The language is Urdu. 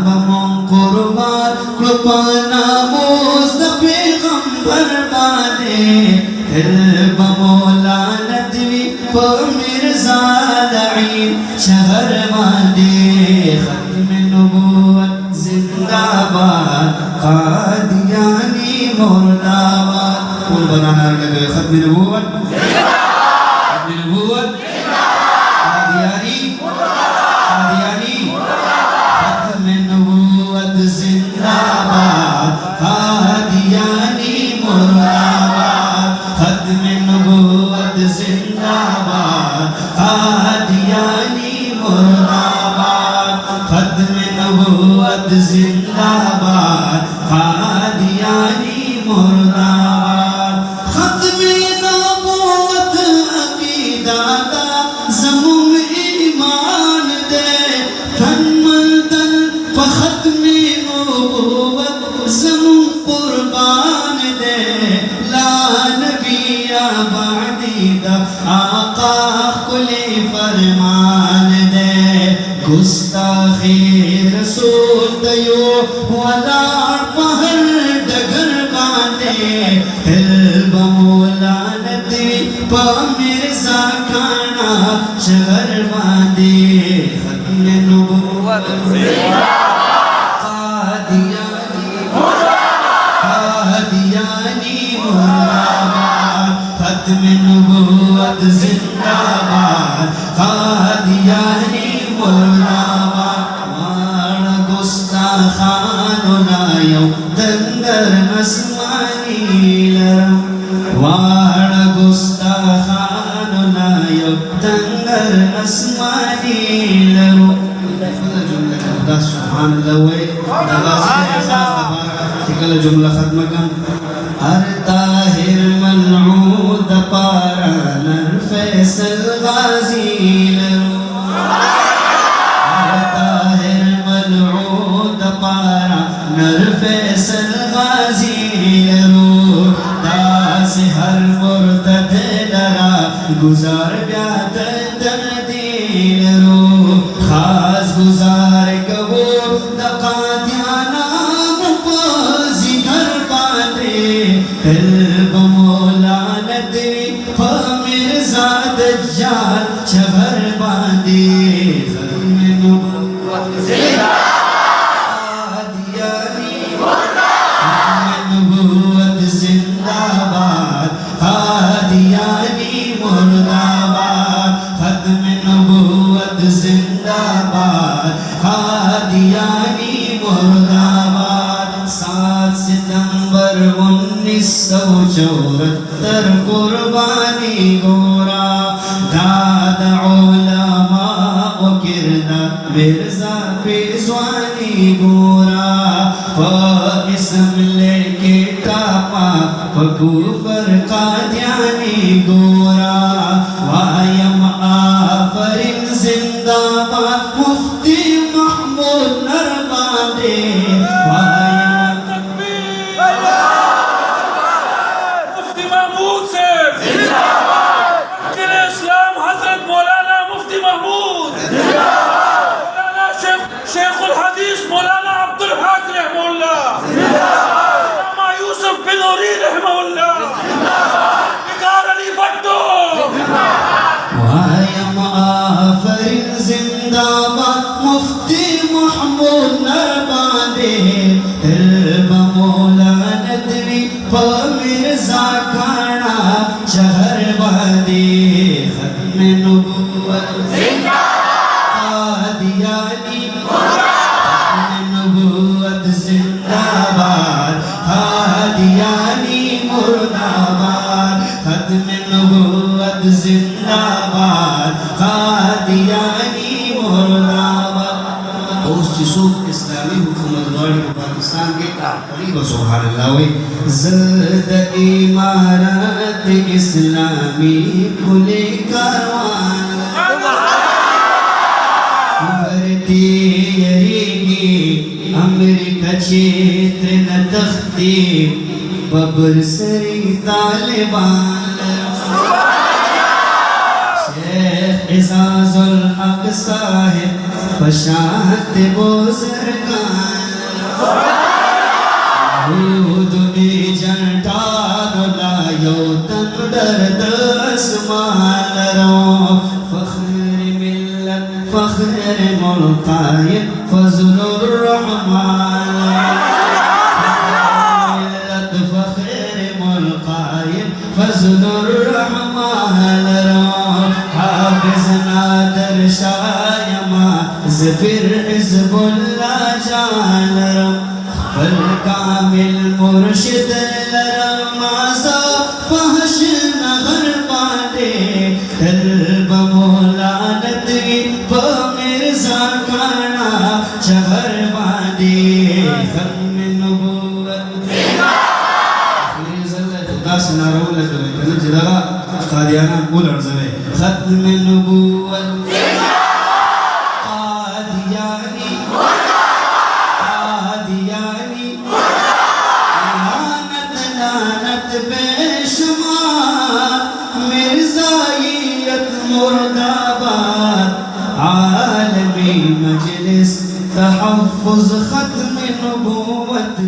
بمون قربان قربانا موز پیغمبر بانے دل بمولا ندوی مرزا دعین شہر بانے ختم نبوت زندہ باد قادیانی مرد آباد قول بنانا لگے ختم نبوت قادیانی ختم نبوت زندہ باد قادیانی مرد آباد ختم نبوت زندہ باد قادیانی مرد آباد ختم نبوت زندہ باد قادیانی مرد آباد ختم نبوت عقیدہ دا زموم ایمان دے تن مندن فختم نبوت زموم قربان دے لا نبی بعدی دا آقا کلی فرمان دے گستاخی رسول دیو ولار پہر ڈگر بانے دل بمولا ندوی پا مرزا کھانا شغر بانے ختم نبوت قادیانی مرد ختم نبوت زندہ باد قادیانی مرد مانا گستاخانو لایو دنگر اسمانی لرم وانا گستاخانو لایو دنگر اسمانی لرم خدا سبحان اللہ وے تکل جملہ ختم کن ہر طاہر ملعود پارا نر فیصل غازی لرو ہر طاہر ملعود پارا نر فیصل غازی لرو داس ہر مرتد لرا گزار بیاد دردی لرو خاص گزار کبو دقاتیانا مپازی گھر باندے دل بمولا ندوی پا مرزا دجال شہر باندے ختم نبوت زندہ قادیانی ختم نبوت زندہ باد قادیانی مرد آباد ختم نبوت زندہ باد قادیانی مرد آباد 7 ستمبر 1974 قربانی گورا داد علماء و کردہ مرزا پیزوانی گورا اسم لے کے ٹاپا پکوفر قادیانی گورا وایم آفرین زندہ باد مفتی محمود نربادے شیخ الحدیث مولانا عبد الحق رحمہ اللہ علامہ یوسف بن نوری رحمہ اللہ نگار علی بھٹو وایم آفرین زندہ باد مفتی محمود نربادے دل بمولا ندوی پا مرزا کھانا شہر باندے ختم نبوت زندہ قادیانی ختم نبوت زندہ باد قادیانی مرد آباد ختم نبوت زندہ باد قادیانی مرد آباد دوست جسوب اسلامی حکومت دواری کو پاکستان کے قریب سبحان اللہ وے زد امارت اسلامی کھلے کاروان بھرتی یریگی امریکہ چیتر نتختی ببر سری طالبان شیخ اعزاز الحق صاحب بشانت بزرگان حود بی جنٹان لایو تن درد اسمان رو فخر ملت فخر ملقائد فضل الرحمن ملت فخر ملقائد فضل الرحمن رو حافظ نادر شایما زفر حزب اللہ جان رو بالکامل مرشد لرمازا فحش نغر پاندے دل بمولانت وی بمرزا کانا چہر باندے ختم نبوت خیز اللہ خدا سنا رو لگوے کنو جدگا قادیانا بول عرضوے ختم نبوت قادیانی قادیانی لعنت لعنت بے شمار مرزائیت مرد آباد عالمی مجلس تحفظ ختم نبوت